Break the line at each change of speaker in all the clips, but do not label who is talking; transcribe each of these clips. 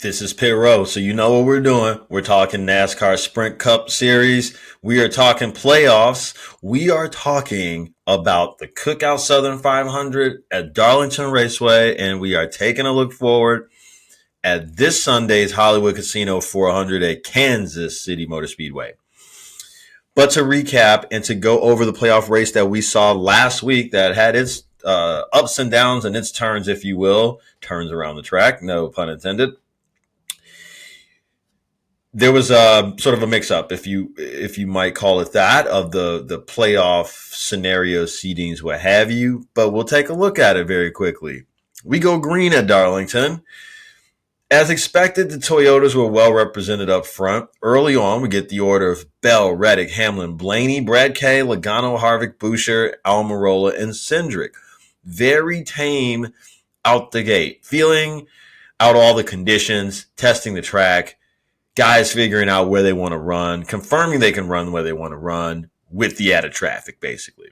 This is Pit Row, so you know what we're doing. We're talking NASCAR Sprint Cup Series. We are talking playoffs. We are talking about the Cookout Southern 500 at Darlington Raceway, and we are taking a look forward at this Sunday's Hollywood Casino 400 at Kansas City Motor Speedway. But to recap and to go over the playoff race that we saw last week that had its ups and downs and its turns, if you will, turns around the track, no pun intended. There was a sort of a mix-up, if you might call it that, of the playoff scenario seedings, what have you. But we'll take a look at it very quickly. We go green at Darlington. As expected, the Toyotas were well represented up front. Early on, we get the order of Bell, Reddick, Hamlin, Blaney, Brad K, Logano, Harvick, Boucher, Almirola, and Cindric. Very tame out the gate. Feeling out all the conditions, testing the track, guys figuring out where they want to run, confirming they can run where they want to run with the added traffic, basically.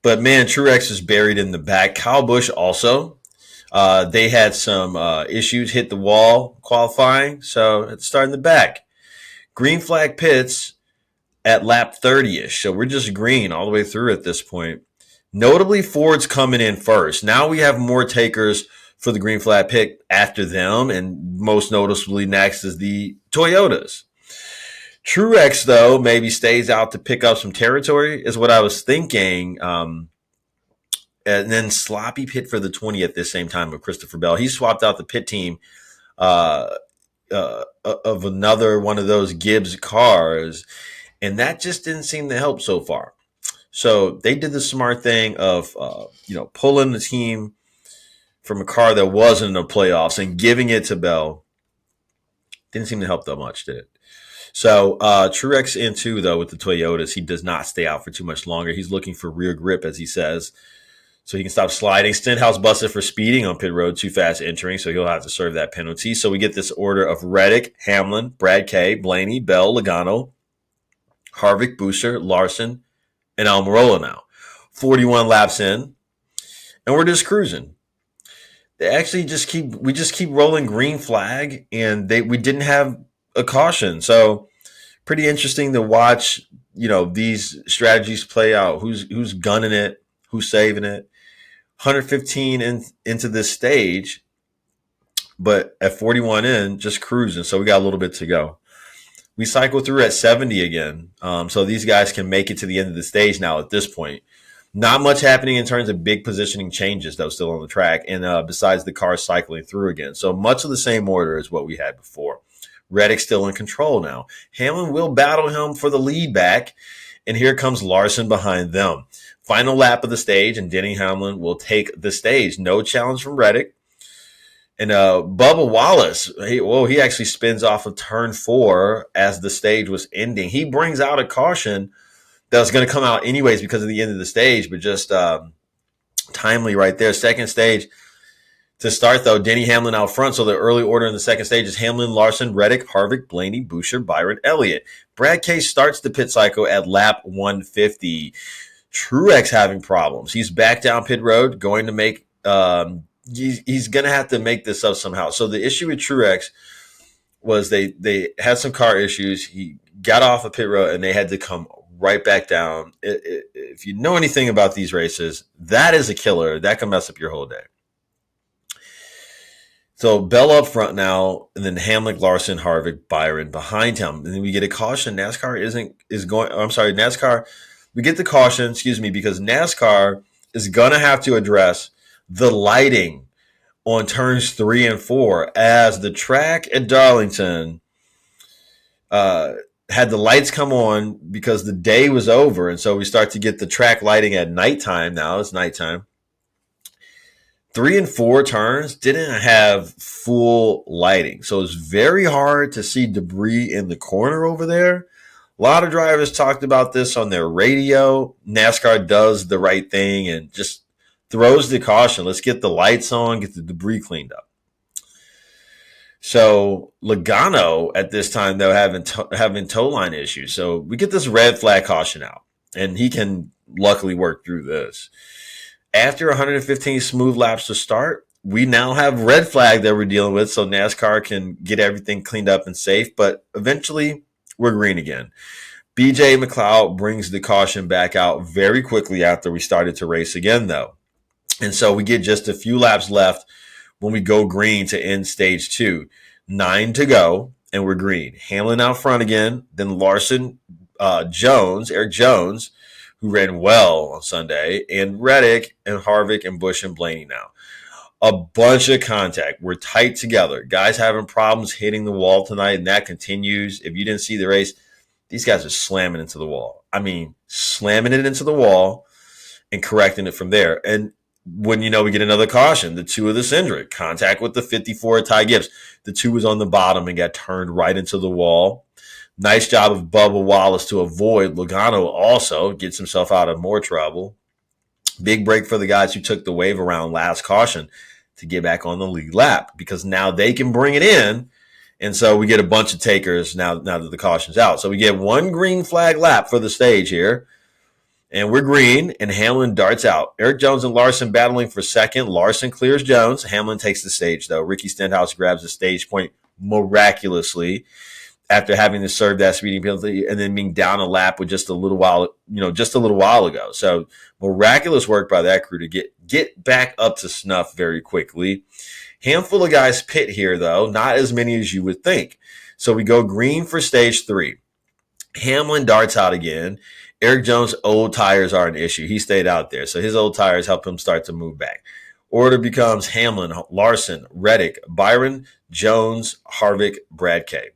But, man, Truex is buried in the back. Kyle Busch also. They had some issues, hit the wall qualifying, so it's starting the back. Green flag pits at lap 30-ish, so we're just green all the way through at this point. Notably, Ford's coming in first. Now we have more takers for the green flag pit after them, and most noticeably next is the Toyotas. Truex, though, maybe stays out to pick up some territory, is what I was thinking. And then sloppy pit for the 20 at this same time with Christopher Bell. He swapped out the pit team of another one of those Gibbs cars, and that just didn't seem to help so far. So they did the smart thing of pulling the team from a car that wasn't in the playoffs and giving it to Bell. Didn't seem to help that much, did it? So Truex in two, though, with the Toyotas. He does not stay out for too much longer. He's looking for rear grip, as he says, so he can stop sliding. Stenhouse busted for speeding on pit road, too fast entering, so he'll have to serve that penalty. So we get this order of Reddick, Hamlin, Brad K, Blaney, Bell, Logano, Harvick, Boucher, Larson, and Almirola now. 41 laps in, and we're just cruising. They actually just keep rolling green flag, and we didn't have a caution. So pretty interesting to watch, these strategies play out. Who's gunning it, who's saving it. 115 into this stage, but at 41 in, just cruising. So we got a little bit to go. We cycle through at 70 again. So these guys can make it to the end of the stage now at this point. Not much happening in terms of big positioning changes, though, still on the track, and besides the cars cycling through again. So much of the same order as what we had before. Reddick still in control now. Hamlin will battle him for the lead back, and here comes Larson behind them. Final lap of the stage, and Denny Hamlin will take the stage. No challenge from Reddick. And Bubba Wallace, he actually spins off of turn 4 as the stage was ending. He brings out a caution that was going to come out anyways because of the end of the stage, but just timely right there. Second stage to start, though, Denny Hamlin out front. So the early order in the second stage is Hamlin, Larson, Reddick, Harvick, Blaney, Boucher, Byron, Elliott. Brad K starts the pit cycle at lap 150. Truex having problems. He's back down pit road, going to make he's going to have to make this up somehow. So the issue with Truex was they had some car issues. He got off of pit road, and they had to come right back down. If you know anything about these races, that is a killer. That can mess up your whole day. So Bell up front now, and then Hamlin, Larson, Harvick, Byron behind him. And then we get a caution. NASCAR we get the caution, because NASCAR is going to have to address the lighting on turns 3 and 4 as the track at Darlington had the lights come on because the day was over. And so we start to get the track lighting at nighttime now. It's nighttime. 3 and 4 turns didn't have full lighting. So it's very hard to see debris in the corner over there. A lot of drivers talked about this on their radio. NASCAR does the right thing and just throws the caution. Let's get the lights on, get the debris cleaned up. So Logano at this time, though, having tow line issues. So we get this red flag caution out, and he can luckily work through this. After 115 smooth laps to start, we now have red flag that we're dealing with, so NASCAR can get everything cleaned up and safe. But eventually, we're green again. BJ McLeod brings the caution back out very quickly after we started to race again, though. And so we get just a few laps left when we go green to end stage 2. 9 to go, and we're green. Hamlin out front again, then Larson, Eric Jones, who ran well on Sunday, and Reddick and Harvick and Busch and Blaney now. A bunch of contact. We're tight together. Guys having problems hitting the wall tonight, and that continues. If you didn't see the race, these guys are slamming into the wall. I mean, slamming it into the wall and correcting it from there. And when we get another caution, the 2 of the Cindric, contact with the 54 Ty Gibbs. The 2 was on the bottom and got turned right into the wall. Nice job of Bubba Wallace to avoid. Logano also gets himself out of more trouble. Big break for the guys who took the wave around last caution to get back on the lead lap, because now they can bring it in. And so we get a bunch of takers now that the caution's out. So we get 1 green flag lap for the stage here. And we're green, and Hamlin darts out. Eric Jones and Larson battling for second. Larson clears Jones. Hamlin takes the stage, though. Ricky Stenhouse grabs the stage point miraculously after having to serve that speeding penalty and then being down a lap with just a little while ago. So miraculous work by that crew to get back up to snuff very quickly. Handful of guys pit here, though, not as many as you would think. So we go green for stage 3. Hamlin darts out again. Eric Jones' old tires are an issue. He stayed out there, so his old tires help him start to move back. Order becomes Hamlin, Larson, Reddick, Byron, Jones, Harvick, Brad K.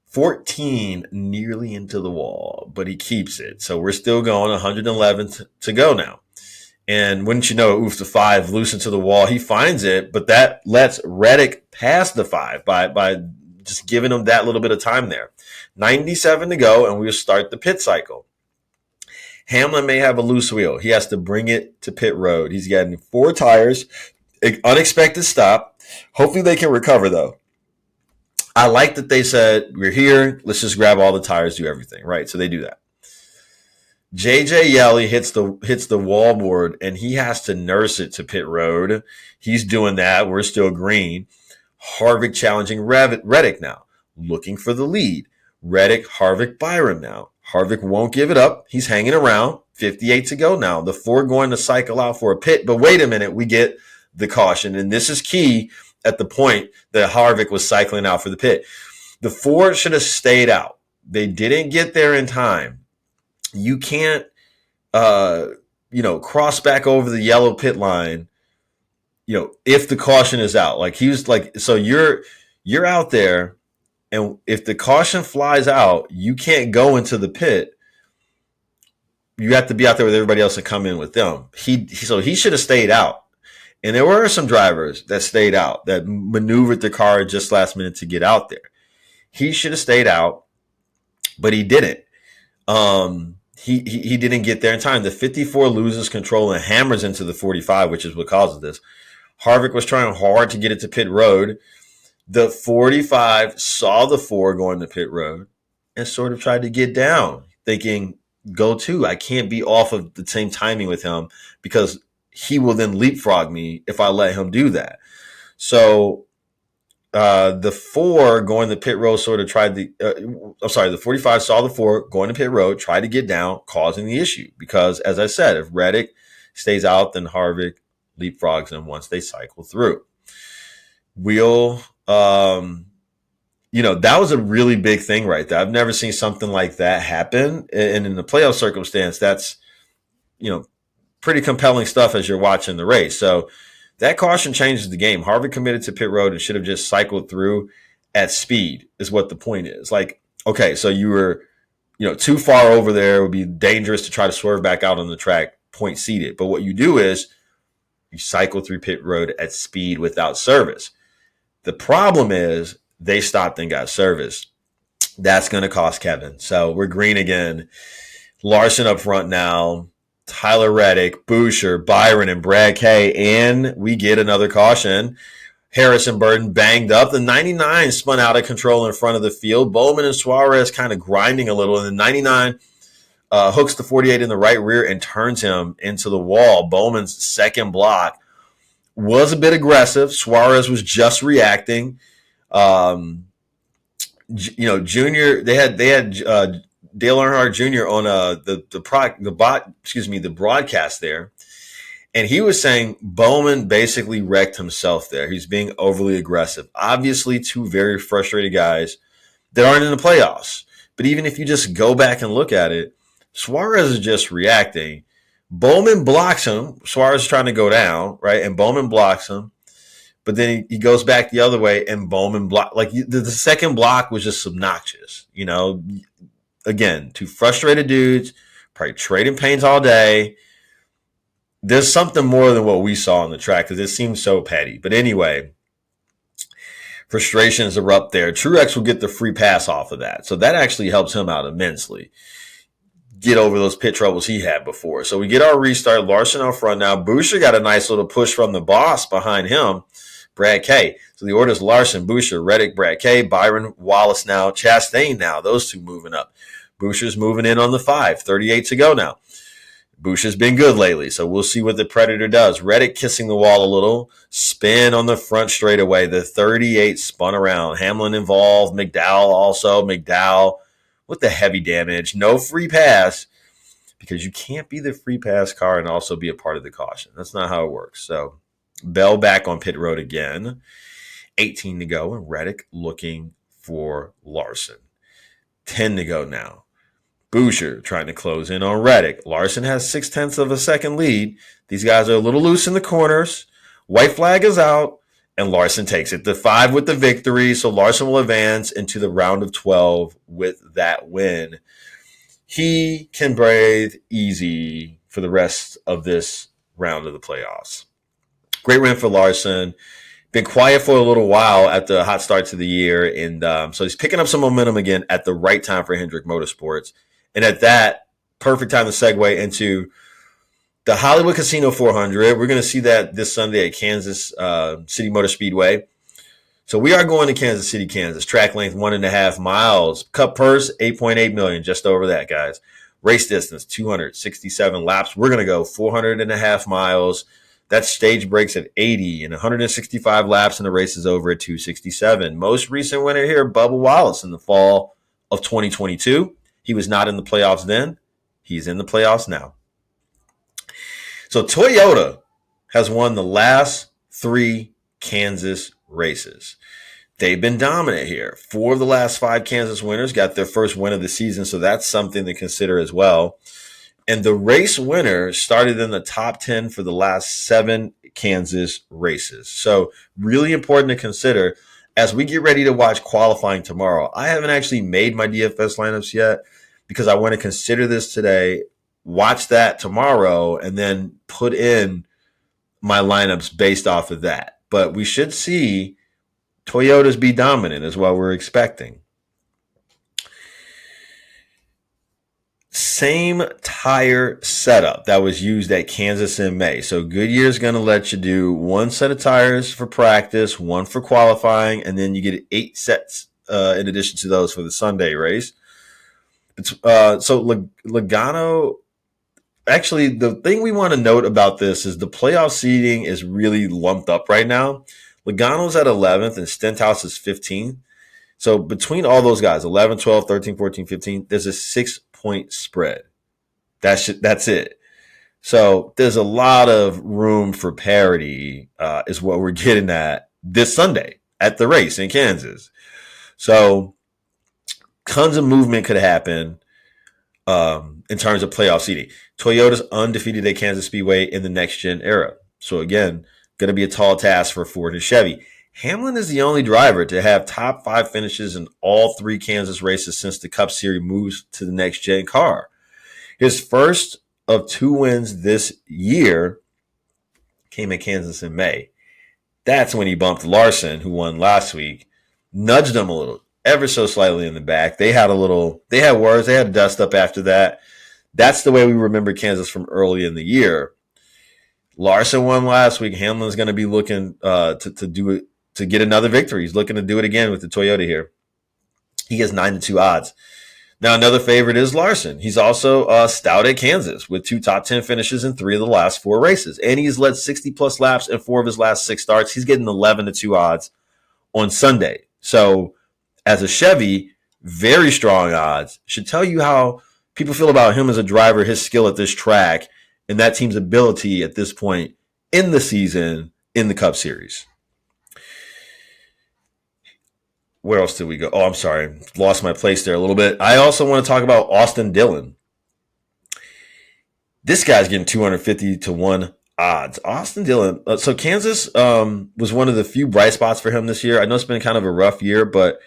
14 nearly into the wall, but he keeps it. So we're still going, 111 to go now. And wouldn't you know, oof, the 5 loose into the wall. He finds it, but that lets Reddick pass the 5 by just giving him that little bit of time there. 97 to go, and we'll start the pit cycle. Hamlin may have a loose wheel. He has to bring it to pit road. He's getting 4 tires, unexpected stop. Hopefully they can recover, though. I like that they said, we're here, let's just grab all the tires, do everything, right? So they do that. JJ Yeley hits the wallboard, and he has to nurse it to pit road. He's doing that. We're still green. Harvick challenging Reddick now, looking for the lead. Reddick, Harvick, Byron now. Harvick won't give it up. He's hanging around. 58 to go now. The 4 going to cycle out for a pit. But wait a minute, we get the caution. And this is key at the point that Harvick was cycling out for the pit. The 4 should have stayed out. They didn't get there in time. You can't, cross back over the yellow pit line, if the caution is out. Like he was like, so you're out there. And if the caution flies out, you can't go into the pit. You have to be out there with everybody else and come in with them. So he should have stayed out. And there were some drivers that stayed out, that maneuvered the car just last minute to get out there. He should have stayed out, but he didn't. He didn't get there in time. The 54 loses control and hammers into the 45, which is what causes this. Harvick was trying hard to get it to pit road. The 45 saw the 4 going to pit road and sort of tried to get down, thinking, go to. I can't be off of the same timing with him because he will then leapfrog me if I let him do that. So the 4 going to pit road sort of tried to the 45 saw the 4 going to pit road, tried to get down, causing the issue. Because, as I said, if Reddick stays out, then Harvick leapfrogs him once they cycle through. That was a really big thing right there. I've never seen something like that happen. And in the playoff circumstance, that's, pretty compelling stuff as you're watching the race. So that caution changes the game. Harvick committed to pit road and should have just cycled through at speed is what the point is. Like, okay, so you were, too far over there. It would be dangerous to try to swerve back out on the track, point seated. But what you do is you cycle through pit road at speed without service. The problem is they stopped and got service. That's going to cost Kevin. So we're green again. Larson up front now. Tyler Reddick, Boucher, Byron, and Brad K. And we get another caution. Harrison Burton banged up. The 99 spun out of control in front of the field. Bowman and Suarez kind of grinding a little. And the 99 hooks the 48 in the right rear and turns him into the wall. Bowman's second block was a bit aggressive. Suarez was just reacting. Junior. They had Dale Earnhardt Jr. on the broadcast there, and he was saying Bowman basically wrecked himself there. He's being overly aggressive. Obviously, two very frustrated guys that aren't in the playoffs. But even if you just go back and look at it, Suarez is just reacting. Bowman blocks him. Suarez is trying to go down, right? And Bowman blocks him. But then he goes back the other way, and Bowman block. Like the second block was just obnoxious. Again, two frustrated dudes, probably trading pains all day. There's something more than what we saw on the track because it seems so petty. But anyway, frustrations erupt there. Truex will get the free pass off of that. So that actually helps him out immensely. Get over those pit troubles he had before. So we get our restart. Larson out front now. Buescher got a nice little push from the boss behind him, Brad K. So the order's Larson, Buescher, Reddick, Brad K, Byron, Wallace now, Chastain now. Those two moving up. Buescher's moving in on the 5. 38 to go now. Buescher's been good lately, so we'll see what the Predator does. Reddick kissing the wall a little. Spin on the front straightaway. The 38 spun around. Hamlin involved. McDowell also. McDowell with the heavy damage. No free pass because you can't be the free pass car and also be a part of the caution. That's not how it works. So Bell back on pit road again. 18 to go, and Reddick looking for Larson. 10 to go now. Buescher trying to close in on Reddick. Larson has 0.6 of a second lead. These guys are a little loose in the corners. White flag is out, and Larson takes it to 5 with the victory. So Larson will advance into the round of 12 with that win. He can breathe easy for the rest of this round of the playoffs. Great win for Larson. Been quiet for a little while at the hot start to the year, and so he's picking up some momentum again at the right time for Hendrick Motorsports. And at that, perfect time to segue into the Hollywood Casino 400. We're going to see that this Sunday at Kansas City Motor Speedway. So we are going to Kansas City, Kansas. Track length 1.5 miles. Cup purse $8.8 million, just over that, guys. Race distance 267 laps. We're going to go 400.5 miles. That stage breaks at 80 and 165 laps, and the race is over at 267. Most recent winner here, Bubba Wallace, in the fall of 2022. He was not in the playoffs then. He's in the playoffs now. So Toyota has won the last 3 Kansas races. They've been dominant here. 4 of the last 5 Kansas winners got their first win of the season, so that's something to consider as well. And the race winner started in the top 10 for the last 7 Kansas races. So really important to consider as we get ready to watch qualifying tomorrow. I haven't actually made my DFS lineups yet because I want to consider this today, watch that tomorrow, and then put in my lineups based off of that. But we should see Toyotas be dominant is what we're expecting. Same tire setup that was used at Kansas in May. So Goodyear's going to let you do 1 set of tires for practice, 1 for qualifying, and then you get 8 sets in addition to those for the Sunday race. So Logano, actually, the thing we want to note about this is the playoff seeding is really lumped up right now. Logano's at 11th and Stenhouse is 15th. So between all those guys, 11, 12, 13, 14, 15, there's a 6-point spread. That's it. So there's a lot of room for parity is what we're getting at this Sunday at the race in Kansas. So tons of movement could happen in terms of playoff seeding. Toyota's undefeated at Kansas Speedway in the next-gen era. So again, going to be a tall task for Ford and Chevy. Hamlin is the only driver to have top 5 finishes in all 3 Kansas races since the Cup Series moves to the next-gen car. His first of 2 wins this year came at Kansas in May. That's when he bumped Larson, who won last week, nudged him a little, ever so slightly in the back. They had words, they had dust up after that. That's the way we remember Kansas from early in the year. Larson won last week. Hamlin's going to be looking to do it, to get another victory. He's looking to do it again with the Toyota here. He has 9-2 odds. Now, another favorite is Larson. He's also stout at Kansas with 2 top 10 finishes in 3 of the last 4 races. And he's led 60-plus laps in 4 of his last 6 starts. He's getting 11-2 odds on Sunday. So, as a Chevy, very strong odds. Should tell you how people feel about him as a driver, his skill at this track, and that team's ability at this point in the season in the Cup Series. Where else did we go? Oh, I'm sorry. Lost my place there a little bit. I also want to talk about Austin Dillon. This guy's getting 250-1 odds. Austin Dillon. So Kansas was one of the few bright spots for him this year. I know it's been kind of a rough year, but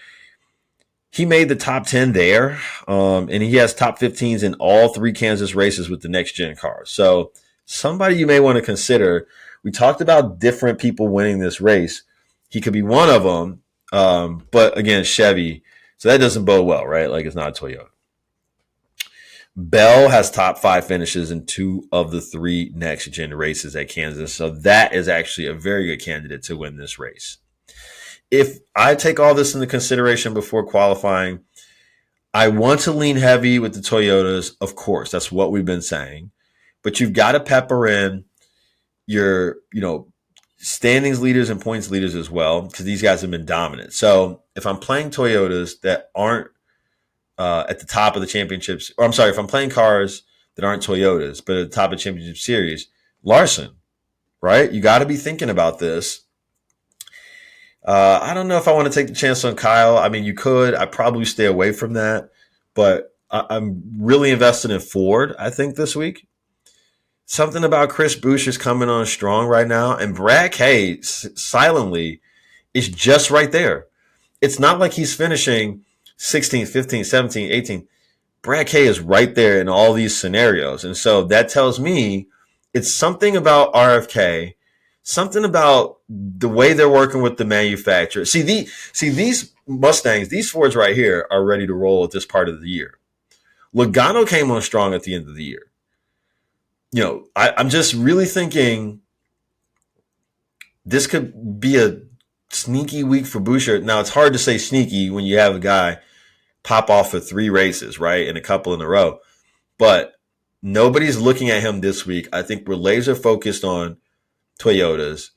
he made the top 10 there. And he has top 15s in all 3 Kansas races with the next gen cars. So somebody you may want to consider. We talked about different people winning this race. He could be one of them. But again, Chevy. So that doesn't bode well, right? Like, it's not a Toyota. Bell has top 5 finishes in 2 of the 3 next gen races at Kansas. So that is actually a very good candidate to win this race. If I take all this into consideration before qualifying, I want to lean heavy with the Toyotas. Of course, that's what we've been saying. But you've got to pepper in your, standings leaders and points leaders as well, because these guys have been dominant. So if I'm playing Toyotas that aren't at the top of the championships, or I'm sorry, if I'm playing cars that aren't Toyotas, but at the top of the championship series, Larson, right? You got to be thinking about this. I don't know if I want to take the chance on Kyle. I mean, you could. I'd probably stay away from that. But I'm really invested in Ford, I think, this week. Something about Chris Buescher's coming on strong right now. And Brad Kay, silently, is just right there. It's not like he's finishing 16, 15, 17, 18. Brad Kay is right there in all these scenarios. And so that tells me it's something about RFK, something about the way they're working with the manufacturer. See these Mustangs, these Fords right here are ready to roll at this part of the year. Logano came on strong at the end of the year. I'm just really thinking this could be a sneaky week for Buescher. Now, it's hard to say sneaky when you have a guy pop off for 3 races, right, and a couple in a row. But nobody's looking at him this week. I think we're laser focused on Toyotas.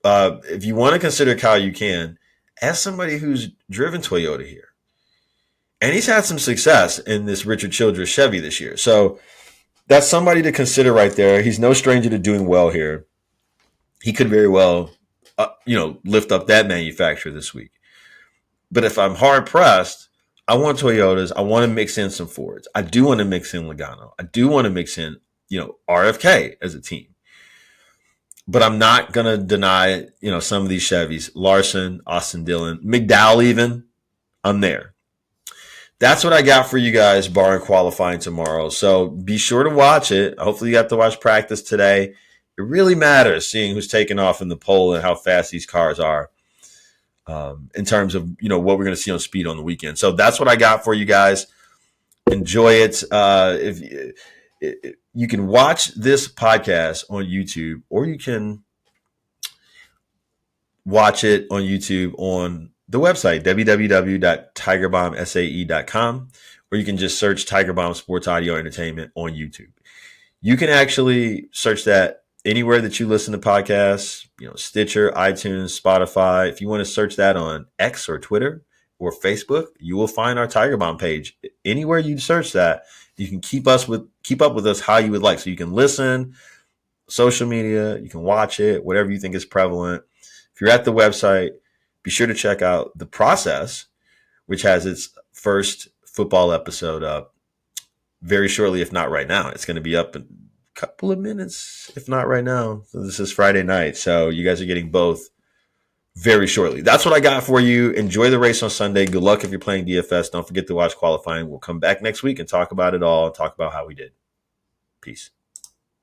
If you want to consider Kyle, you can. As somebody who's driven Toyota here. And he's had some success in this Richard Childress Chevy this year. So that's somebody to consider right there. He's no stranger to doing well here. He could very well, lift up that manufacturer this week. But if I'm hard pressed, I want Toyotas. I want to mix in some Fords. I do want to mix in Logano. I do want to mix in, RFK as a team. But I'm not going to deny, some of these Chevys. Larson, Austin Dillon, McDowell even. I'm there. That's what I got for you guys, barring qualifying tomorrow. So be sure to watch it. Hopefully you got to watch practice today. It really matters seeing who's taking off in the pole and how fast these cars are in terms of, what we're going to see on speed on the weekend. So that's what I got for you guys. Enjoy it. If you can watch this podcast on YouTube, or you can watch it on YouTube on the website, www.tigerbombsae.com, or you can just search Tiger Bomb Sports Audio Entertainment on YouTube. You can actually search that anywhere that you listen to podcasts, Stitcher, iTunes, Spotify. If you want to search that on X or Twitter or Facebook, you will find our Tiger Bomb page. Anywhere you search that, you can keep up with us how you would like. So you can listen, social media, you can watch it, whatever you think is prevalent. If you're at the website, be sure to check out The Process, which has its first football episode up very shortly, if not right now. It's going to be up in a couple of minutes, if not right now. So this is Friday night, so you guys are getting both very shortly. That's what I got for you. Enjoy the race on Sunday. Good luck if you're playing DFS. Don't forget to watch qualifying. We'll come back next week and talk about it all, talk about how we did. Peace.